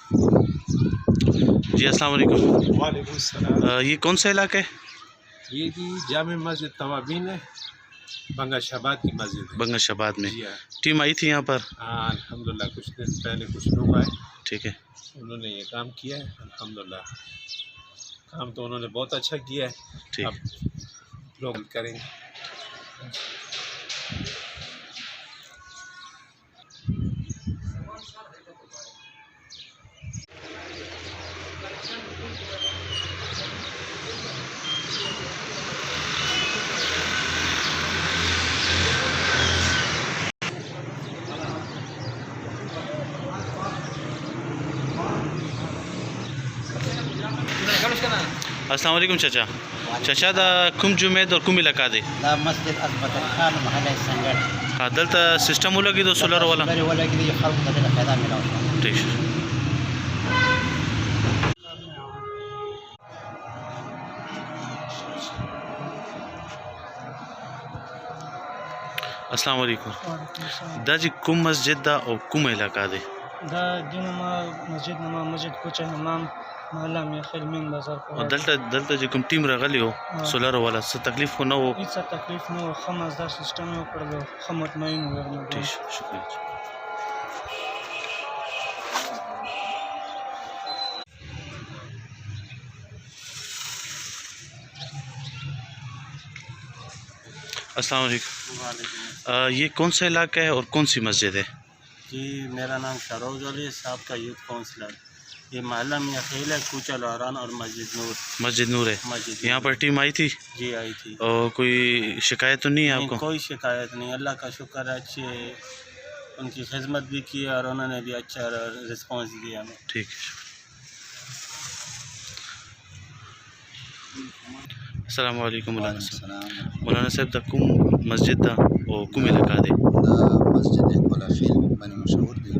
जी अस्सलाम वालेकुम। वालेकुम सलाम। ये कौन सा इलाका है? ये जी जामे मस्जिद तवाबीन है, बंगाशाबाद की मस्जिद है। बंगाशाबाद में जी हाँ। टीम आई थी यहाँ पर? हाँ अल्हम्दुलिल्लाह, कुछ दिन पहले कुछ लोग आए, ठीक है। उन्होंने ये काम किया है। अल्हम्दुलिल्लाह, काम तो उन्होंने बहुत अच्छा किया है। ठीक अब लोग करेंगे। अस्सलाम वालेकुम चाचा। चाचा दा कुम जुमेद और कुम इलाका दे? दा मस्जिद अजबतन खान महल संगठ हाँ दलता सिस्टम वो लगी दो सोलर वाला? वला की ये खल्क का फायदा मिला उसका। ठीक है। अस्सलाम वालेकुम। दा जी कुम मस्जिद दा और कुम इलाका दे? دا دینما مسجد نما مسجد کوچه امام محله می خیر مین بازار और په दलता जी कुम टीम रगली हो सोलर वाला से तकलीफ को ना हो? هیڅ تکلیف نو خمس دا سیستم یو کړلو خم مطمئن ورنه ठीक शुक्रिया। अस्सलाम वालेकुम। ये कौन सा इलाका है और कौन सी मस्जिद है? जी मेरा नाम शरोज अली साहब का यूथ काउंसलर। ये महल्ला मियाँ खेल है, कूचा लहरान और मस्जिद नूर। मस्जिद नूर है। मस्जिद यहाँ पर टीम आई थी जी आई थी। और कोई शिकायत तो नहीं है नहीं, आपको? कोई शिकायत नहीं, अल्लाह का शुक्र है। अच्छी उनकी खिदमत भी की और उन्होंने भी अच्छा रिस्पॉन्स दिया हमें। ठीक है। अस्सलाम वालेकुम मौलाना साहब। मौलाना साहब दा कुम मस्जिद दा और कुम इलाका दे? मस्जिद कोला खेल बनी मशहूर दी,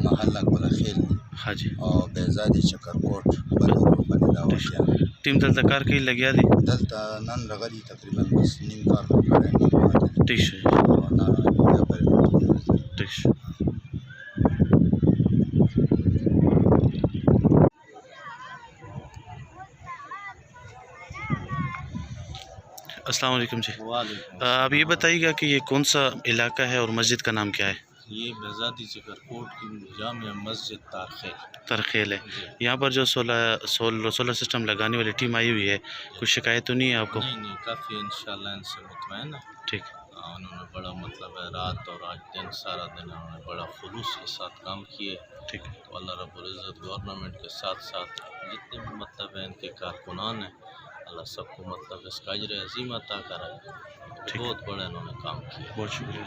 महल्ला कोला खेल हाँ जी। और बेजादी चकरकोट बंदूक बनी दावतिया टीम दलता कार की लगिया दी? दलता नन रगली तकरीबन बस नीम कार खड़े ठीक है। और ना या पर ठीक है। अस्सलाम वालेकुम जी। अब ये बताइएगा कि ये कौन सा इलाका है और मस्जिद का नाम क्या है? ये बेजादी चकरकोट की जामिया मस्जिद तरखेल है। यहाँ पर जो सोलर सिस्टम लगाने वाली टीम आई हुई है, कुछ शिकायत तो नहीं है आपको? नहीं काफ़ी इंशाल्लाह इनसे मुतमईन है। ठीक। उन्होंने बड़ा मतलब है रात और आज दिन सारा दिन उन्होंने बड़ा खुलूस के साथ काम किए। ठीक है। तो अल्लाह रब्बुल इज़्ज़त गवर्नमेंट के साथ साथ जितने भी मतलब है इनके कारकुनान हैं, अल्लाह सबको मतलब इसका अजर अज़ीम अता कराए। बहुत बड़ा इन्होंने काम किया। बहुत शुक्रिया।